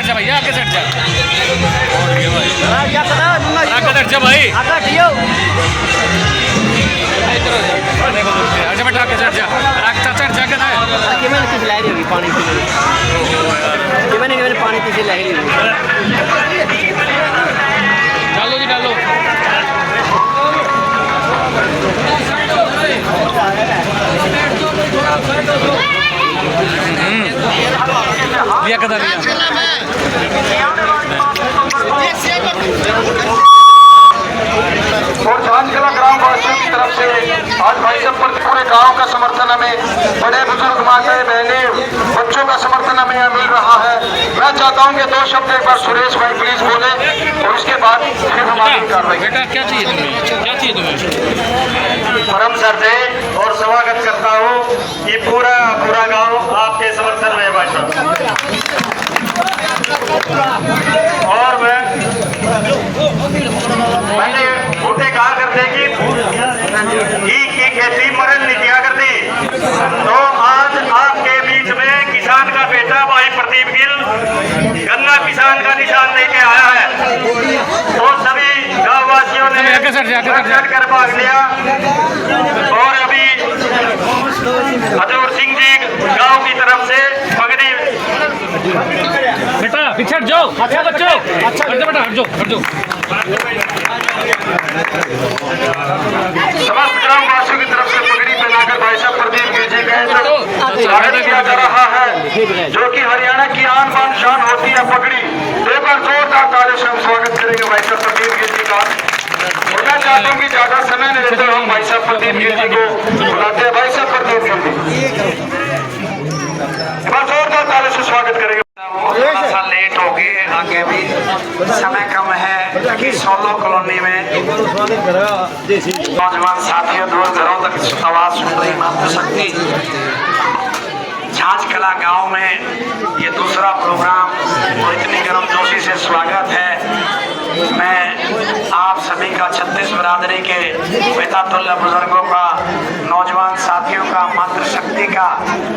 Set जा भैया, आगे सेट जा। आगे सेट जा भाई। अच्छा बेटा आगे सेट जा। आगे सेट जा के ना। मैंने किसी लाई होगी पानी की। मैंने पानी किसी लाई होगी। डालो जी डालो। लिया कदा लिया। और झांझकला ग्रामवासियों की तरफ से आज भाई साहब पर पूरे गांव का समर्थन हमें, बड़े बुजुर्ग माताएं बहनें बच्चों का समर्थन हमें यहाँ मिल रहा है। मैं चाहता हूँ कि 2 शब्द एक बार सुरेश भाई प्लीज बोले और उसके बाद फिर हमारी कार्रवाई। बेटा क्या चाहिए तुम्हें, क्या चाहिए तुम्हें? परम श्रद्धे और स्वागत करता हूँ कि पूरा गांव आपके समर्थन में है भाई साहब। और मैंने बूटे कहा करते कि की खेती मरण नहीं किया करती, तो आज आपके बीच में किसान का बेटा भाई प्रदीप गिल गन्ना किसान का निशान लेके आया है। तो सभी गाँव वासियों ने कर भाग लिया। और अभी हजूर सिंह जी गांव की तरफ से पगड़ी। बेटा पीछे हट जाओ, अच्छा बच्चों, अच्छा बेटा हट जाओ, हट जाओ। समस्त ग्रामवासियों की तरफ से पगड़ी पहनाकर भाई साहब प्रदीप गिल जी का स्वागत किया जा रहा है, जो कि हरियाणा की आन बान शान होती है पगड़ी। एक बार जोरदार तालियों से हम स्वागत करेंगे भाई साहब प्रदीप गिल जी का। और मैं चाहता हूँ कि ज्यादा समय नहीं लेते हम भाई साहब प्रदीप गिल जी को बुलाते हैं। भाई साहब प्रदीप गिल जी जोरदार तालियों से स्वागत करेंगे। थोड़ा सा लेट हो गए, आगे भी समय कम है कि 16 कॉलोनी में नौजवान साथियों दूर घरों तक आवाज सुन रही मातृशक्ति झांझकला गांव में ये दूसरा प्रोग्राम और इतनी गर्मजोशी से स्वागत है। मैं आप सभी का 36 बिरादरी के बेतातुल्य बुजुर्गों का, नौजवान साथियों का, मातृशक्ति का,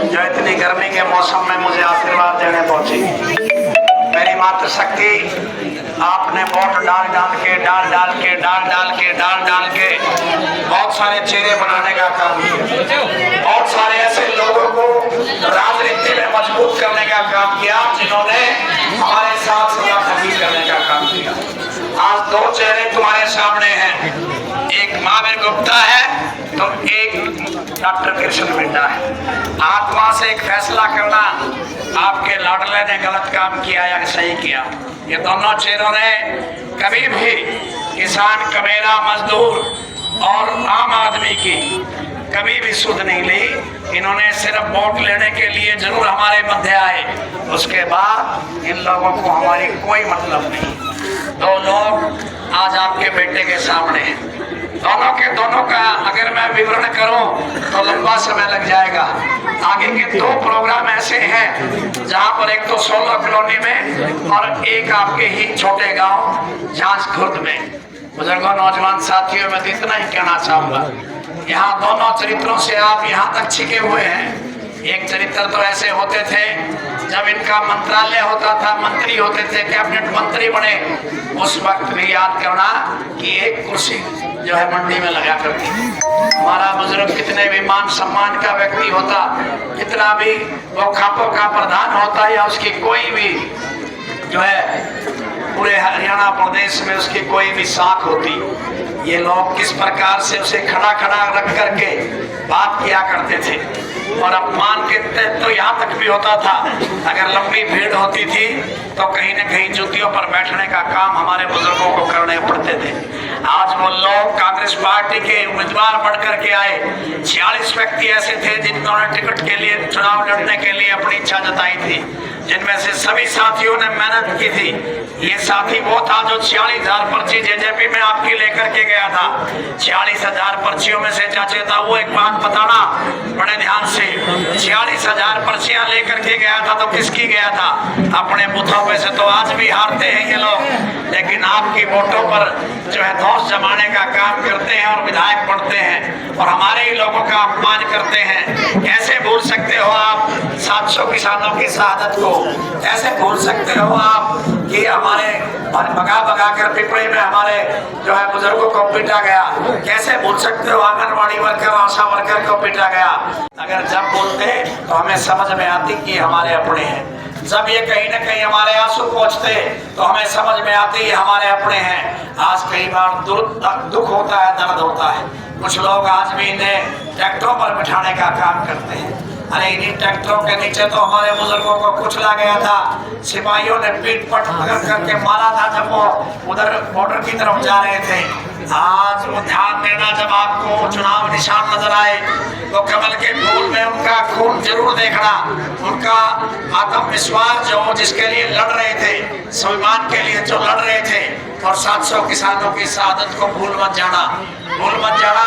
जो इतनी गर्मी के मौसम में मुझे आशीर्वाद देने पहुंची। मेरी मातृशक्ति आपने वोट डाल के बहुत सारे चेहरे बनाने का काम किया, बहुत सारे ऐसे लोगों को राजनीति में मजबूत करने का काम किया जिन्होंने हमारे साथ सदा खबीर करने का काम किया। आज 2 चेहरे तुम्हारे सामने हैं, एक महावीर गुप्ता है तो एक डॉक्टर कृष्ण बिड्डा है। आत्मा से एक फैसला करना, आपके लाडले ने गलत काम किया या सही किया। ये दोनों चेहरों ने कभी भी किसान, कमेरा, मजदूर और आम आदमी की कभी भी सुध नहीं ली। इन्होंने सिर्फ वोट लेने के लिए जरूर हमारे मध्य आए, उसके बाद इन लोगों को हमारी कोई मतलब नहीं। 2 लोग आज आपके बेटे के सामने हैं। दोनों के दोनों का अगर मैं विवरण करूं तो लंबा समय लग जाएगा। आगे के 2 प्रोग्राम ऐसे हैं जहां पर एक तो 16 कॉलोनी में और एक आपके ही छोटे गांव झांझ खुर्द में। बुजुर्गों, नौजवान साथियों में इतना ही कहना चाहूंगा, यहाँ दोनों चरित्रों से आप यहाँ तक छिके हुए हैं। एक चरित्र तो ऐसे होते थे जब इनका मंत्रालय होता था, मंत्री होते थे, कैबिनेट मंत्री बने, उस वक्त भी याद करना कि एक कुर्सी जो है मंडी में लगा करती। हमारा बुजुर्ग कितने भी मान सम्मान का व्यक्ति होता, कितना भी वो खापों का प्रधान होता या उसकी कोई भी जो है पूरे हरियाणा प्रदेश में उसकी कोई भी साख होती, ये लोग किस प्रकार से उसे खड़ा रख करके बात किया करते थे। और अपमान के तो यहाँ तक भी होता था, अगर लंबी भीड़ होती थी तो कहीं न कहीं जूतियों पर बैठने का काम हमारे बुजुर्गों को करने पड़ते थे। आज वो लोग कांग्रेस पार्टी के उम्मीदवार बढ़ करके आए। 46 व्यक्ति ऐसे थे जिन्होंने टिकट के लिए, चुनाव लड़ने के लिए अपनी इच्छा जताई थी, जिनमें से सभी साथियों ने मेहनत की थी। ये साथी वो था जो 46,000 पर्ची जेजेपी में आपकी लेकर के गया था। 46,000 पर्चियों में से चाचे था वो एक बात बताना बड़े ध्यान से, 46,000 पर्चियां लेकर के गया था तो किसकी गया था? अपने बूथों पे से तो आज भी हारते हैं ये लोग, लेकिन आपकी वोटों पर जो है धौंस जमाने का काम करते हैं और विधायक बनते हैं और हमारे ही लोगों का अपमान करते हैं। कैसे भूल सकते हो आप 700 किसानों की शहादत को कैसे भूल सकते हो आप कि हमारे भगा भगा कर पिपड़ी में हमारे जो है बुजुर्गों को पीटा गया? कैसे भूल सकते हो आंगनबाड़ी वर्कर, आशा वर्कर को पीटा गया? अगर जब बोलते तो हमें समझ में आती कि हमारे अपने हैं। जब ये कहीं ना कहीं हमारे आंसू पहुंचते तो हमें समझ में आती है हमारे अपने हैं। आज कई बार दुख होता है, दर्द होता है। कुछ लोग आज भी इन्हें ट्रैक्टरों पर बिठाने का काम करते हैं। अरे इन्हीं ट्रैक्टरों के नीचे तो हमारे बुजुर्गों को कुचला गया था, सिपाहियों ने पीट पट करके मारा था जब वो उधर बॉर्डर की तरफ जा रहे थे। आज वो ध्यान देना, जब आपको चुनाव निशान नजर आए तो कमल के फूल में उनका खून जरूर देखना, उनका आत्मविश्वास जो जिसके लिए लड़ रहे थे, स्वाभिमान के लिए जो लड़ रहे थे, और 700 किसानों की शहादत को भूल मत जाना, भूल मत जाना।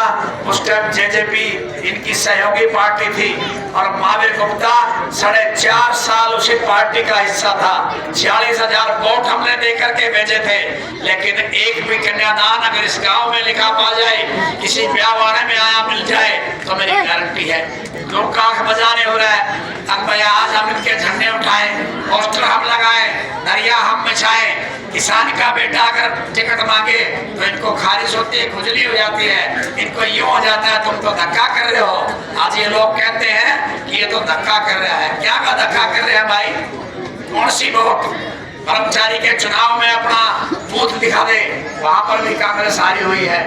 उस टाइम जेजेपी इनकी सहयोगी पार्टी थी और महावीर गुप्ता 4.5 साल उसी पार्टी का हिस्सा था। 46,000 वोट हमने देकर के भेजे थे, लेकिन एक भी कन्यादान अगर इस गांव में लिखा पा जाए, किसी ब्याह वाले में आया मिल जाए, तो मेरी गारंटी है लोग आंख बजाने हो रहा है। अब भैया आज हम इनके झंडे उठाए, पोस्टर हम लगाए, दरिया हम बिछाए। किसान का बेटा अगर टिकट मांगे तो इनको खारिज होती है, खुजली हो जाती है, इनको यूं हो जाता है तुम तो धक्का कर रहे हो। आज ये लोग कहते हैं कि ये तो धक्का कर रहा है। क्या का धक्का कर रहे हैं भाई? कौन सी वोट? कर्मचारी के चुनाव में अपना बूथ दिखा दे, वहां पर भी कांग्रेस हारी हुई है।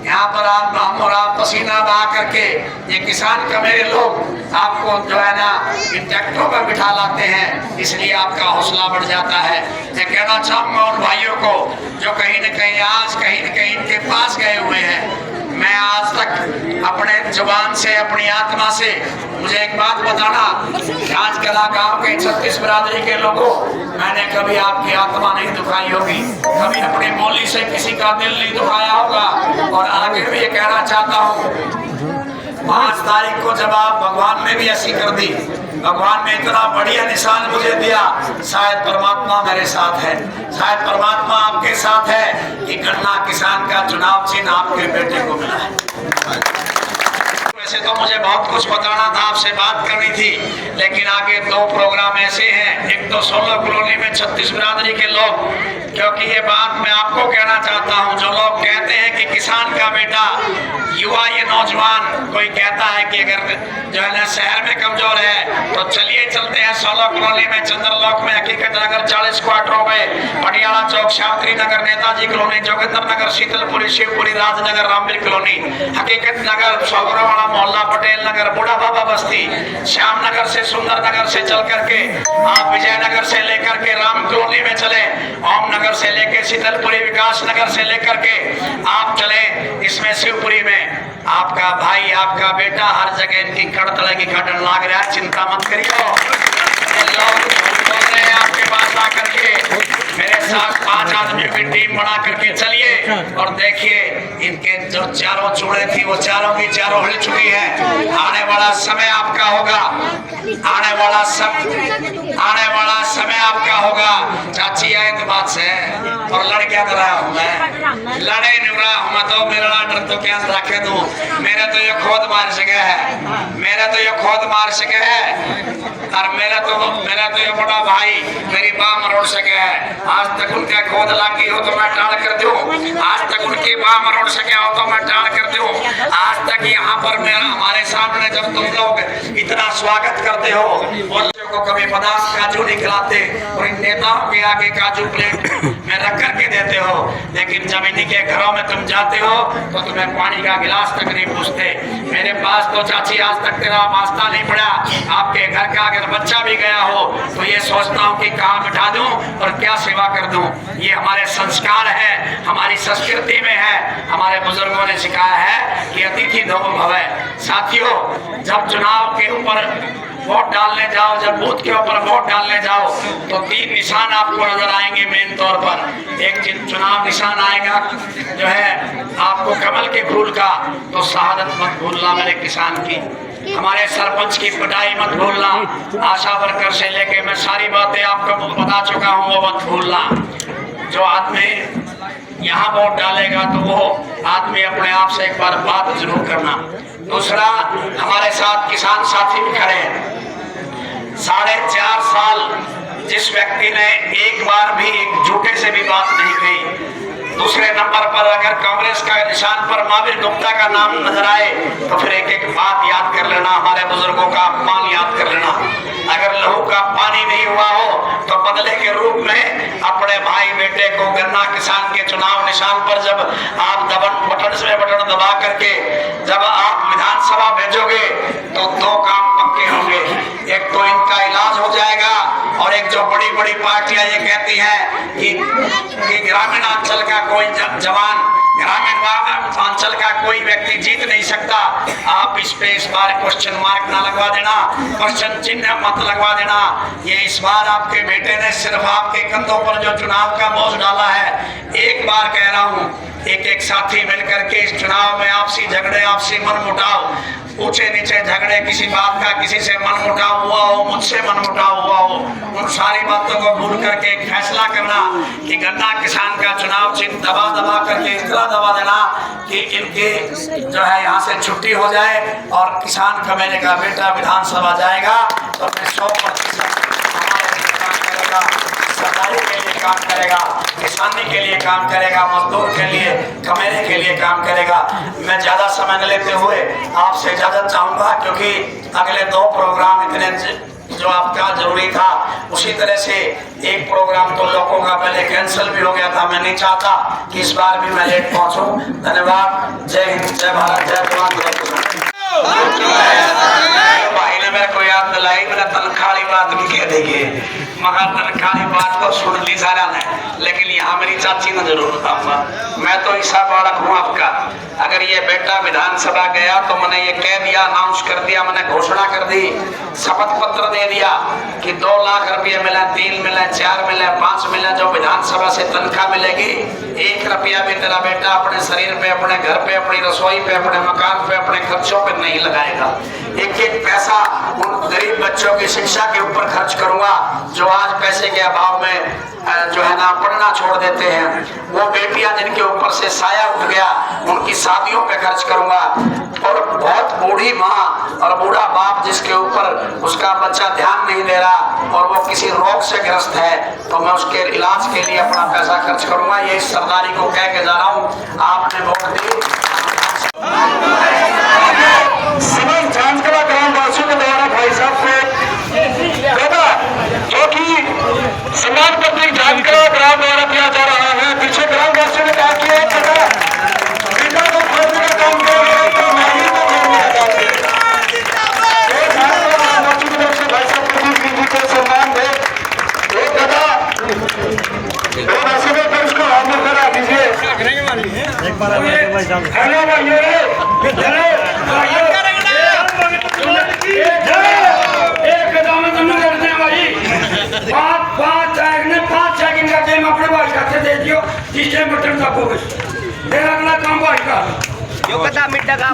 यहाँ पर आप हम और आप पसीना बहा करके ये किसान का मेरे लोग आपको जो है ना इन ट्रैक्टरों पर बिठा लाते हैं, इसलिए आपका हौसला बढ़ जाता है। मैं कहना चाहूंगा उन भाइयों को जो कहीं न कहीं आज कहीं न कहीं इनके पास गए हुए हैं, मैं आज तक अपने जुबान से, अपनी आत्मा से, मुझे एक बात बताना, आज कला गांव के 36 बिरादरी के लोगों, मैंने कभी आपकी आत्मा नहीं दुखाई होगी, कभी अपनी बोली से किसी का दिल नहीं दुखाया होगा। और आगे भी ये कहना चाहता हूँ, 5 तारीख को जब आप भगवान ने भी ऐसी कर दी, भगवान ने इतना बढ़िया निशान मुझे दिया, शायद परमात्मा मेरे साथ है, शायद परमात्मा आपके साथ है कि गन्ना किसान का चुनाव चिन्ह आपके बेटे को मिला है। वैसे तो मुझे बहुत कुछ बताना था, आपसे बात करनी थी, लेकिन आगे 2 प्रोग्राम ऐसे हैं। एक तो 16 कॉलोनी में 36 बिरादरी के लोग, क्योंकि ये बात मैं आपको कहना चाहता हूँ, जो लोग कहते हैं कि किसान का बेटा, युवा, ये नौजवान कोई कहता है कि अगर जो है ना शहर में कमजोर है तो चलिए चलते हैं 16 कॉलोनी में, चंद्रलोक में, हकीकत नगर 40 क्वार्टरों में, पटियाला चौक, शास्त्री नगर, नेताजी कॉलोनी, जोगिंदर नगर, शीतलपुरी, शिवपुरी, राजनगर, रामवीर कॉलोनी, हकीकत नगर, सौगरावाड़ा मोहल्ला, पटेल नगर, बूढ़ा बाबा बस्ती, श्याम नगर से, सुंदर नगर से चल करके आप विजयनगर से लेकर के राम कॉलोनी में चले, ओम नगर से लेकर शीतलपुरी, विकास नगर से लेकर के आप चले इसमें शिवपुरी में, आपका भाई, आपका बेटा हर जगह इनकी कड़तले की कटन लाग रहा है। चिंता मत करियो, लोग बोल रहे हैं आपके पास आकर के, मेरे साथ 5 आदमियों की टीम बना करके चलिए और देखिए इनके जो चारों चूड़े थी वो चारों की चारों हिल चुकी है। आने वाला समय आपका होगा, आने वाला समय आपका होगा। चाची आए तो बात से और लड़ क्या कर रहा हूँ मैं, लड़े नहीं रहा हूँ मैं, तो मेरा डर तो क्या रखे दूं, मेरे तो ये खोद मार सके है, मेरा तो ये खोद मार सके है, और मेरा तो ये बड़ा भाई मेरी बाह मरोड़ सके है। आज तक उनका खोद लागी हो तो मैं टाल कर दूं, आज तक उनकी बाह मरोड़ सके हो तो मैं टाल कर दूं। आज तक यहाँ पर मेरा हमारे सामने जब तुम लोग इतना स्वागत करते हो, बच्चों को कभी 50 काजू नहीं खिलाते और इन नेताओं के आगे काजू प्लेट में रख करके देते हो, लेकिन जब इन्हीं के घरों में तुम जाते हो तो तुम्हें पानी का गिलास तक नहीं पूछते। मेरे पास तो चाची आज तक तेरा वास्ता नहीं पड़ा, आपके घर का अगर बच्चा भी गया हो तो ये सोचता हूँ कि कहाँ बिठा दूं और क्या सेवा कर दूं। ये हमारे संस्कार है, हमारी संस्कृति में है, हमारे बुजुर्गों ने सिखाया है कि अतिथि देवो भव। साथियों, जब चुनाव के ऊपर वोट डालने जाओ, जब बूथ के ऊपर वोट डालने जाओ तो 3 निशान आपको नजर आएंगे मेन तौर पर। एक चुनाव निशान आएगा जो है आपको कमल के फूल का, तो शहादत मत भूलना मेरे किसान की, हमारे सरपंच की पिटाई मत भूलना, आशा वर्कर से लेके मैं सारी बातें आपको बता चुका हूँ, वो मत भूलना। जो आदमी यहाँ वोट डालेगा तो वो आदमी अपने आप से एक बार बात जरूर करना। दूसरा, हमारे साथ किसान साथी भी खड़े हैं, जिस व्यक्ति ने एक बार भी एक झूठे से भी बात नहीं कही। दूसरे नंबर पर अगर कांग्रेस का निशान पर महावीर गुप्ता का नाम नजर आए तो फिर एक एक बात याद कर लेना, हमारे बुजुर्गों का अपमान याद कर लेना। अगर लहू का पानी नहीं हुआ हो तो बदले के रूप में अपने भाई बेटे को गन्ना किसान के चुनाव निशान पर जब आप बटन दबा करके जब आप विधानसभा भेजोगे तो दो काम पक्के होंगे। एक तो इनका इलाज हो जाएगा और एक जो बड़ी बड़ी पार्टियां ये कहती हैं कि ग्रामीण अंचल का कोई जवान, ग्रामीण अंचल का कोई व्यक्ति जीत नहीं सकता, आप इस पे इस बार क्वेश्चन मार्क ना लगवा देना, क्वेश्चन चिन्ह मत लगवा देना। ये इस बार आपके बेटे ने सिर्फ आपके कंधों पर जो चुनाव का बोझ डाला है। एक बार कह रहा हूँ, एक एक साथी मिलकर के इस चुनाव में आपसी झगड़े, आपसी मनमुटाव, ऊंचे नीचे झगड़े, किसी बात का किसी से मनमुटाव हुआ हो, मुझसे मनमुटाव हुआ हो, उन सारी बातों को भूल करके एक फैसला करना कि गन्ना किसान का चुनाव चिन्ह दबा दबा करके इतना दबा देना कि इनके जो है यहाँ से छुट्टी हो जाए और किसान कमेने का बेटा विधानसभा जाएगा तो मैं 100% सरकारी के लिए काम करेगा, किसानी के लिए काम करेगा, मजदूर के लिए, कमेरे के लिए काम करेगा। मैं ज्यादा समय न लेते हुए आपसे इजाजत चाहूंगा, क्योंकि अगले 2 प्रोग्राम इतने जो आपका जरूरी था, उसी तरह से एक प्रोग्राम तो लोगों का पहले कैंसिल भी हो गया था। मैं नहीं चाहता कि इस बार भी मैं लेट पहुंचूं। धन्यवाद। जय हिंद, जय भारत, जय जवान, जय किसान। भाई ने मेरे को याद दिलाई, मेरा तनख्वाही बात भी कह देंगे, मगर तनख्वाही बात को सुन ली सारा ने, लेकिन यहाँ मेरी चाची ने जरूर बताऊंगा। मैं तो ईसा बालक हूँ आपका। अगर ये बेटा विधानसभा गया तो मैंने ये कह दिया, अनाउंस कर दिया, मैंने घोषणा कर दी, शपथ पत्र दे दिया कि 2 लाख रुपये मिले, 3 मिले, 4 मिले, 5 मिले, जो विधानसभा से तनख्वाह मिलेगी, 1 रुपया भी तेरा बेटा अपने शरीर पे, अपने घर पे, अपनी रसोई पे, अपने मकान पे, अपने खर्चों पे नहीं लगाएगा। एक एक पैसा उन गरीब बच्चों की शिक्षा के ऊपर खर्च करूंगा जो आज पैसे के अभाव में जो है ना पढ़ना छोड़ देते हैं। वो बेटियां जिनके ऊपर से साया उठ गया, उनकी शादियों पे खर्च करूंगा। और बहुत बूढ़ी माँ और बूढ़ा बाप जिसके ऊपर उसका बच्चा ध्यान नहीं दे रहा और वो किसी रोग से ग्रस्त है, तो मैं उसके इलाज के लिए अपना पैसा खर्च करूंगा। ये इस सरदारी को कह के जा रहा हूँ। आपने वोट दी, समझ झांझकड़ा ग्रामवासियों के द्वारा भाई साहब को देगा, जो कि सम्मान पत्र झांझकड़ा ग्राम द्वारा दिया जा रहा है। पीछे ग्रामवासियों ने कहा कि बेटा को खोलने का काम कर रहे हैं तो माही को खोलने का काम करें। भाई साहब प्रदीप जी को सम्मान दे। एक गदा 2 पैसे में फिर उसको हाथ में करा दीजिए। हेलो भाइयों, एक कदम में तुमने करते हैं भाई। 5 सेकंड का टाइम अपने भाई खाते दे दियो, जिस टाइम बटन दबाओगे फिर अगला काम भाई का। यो कदा मिट्टा का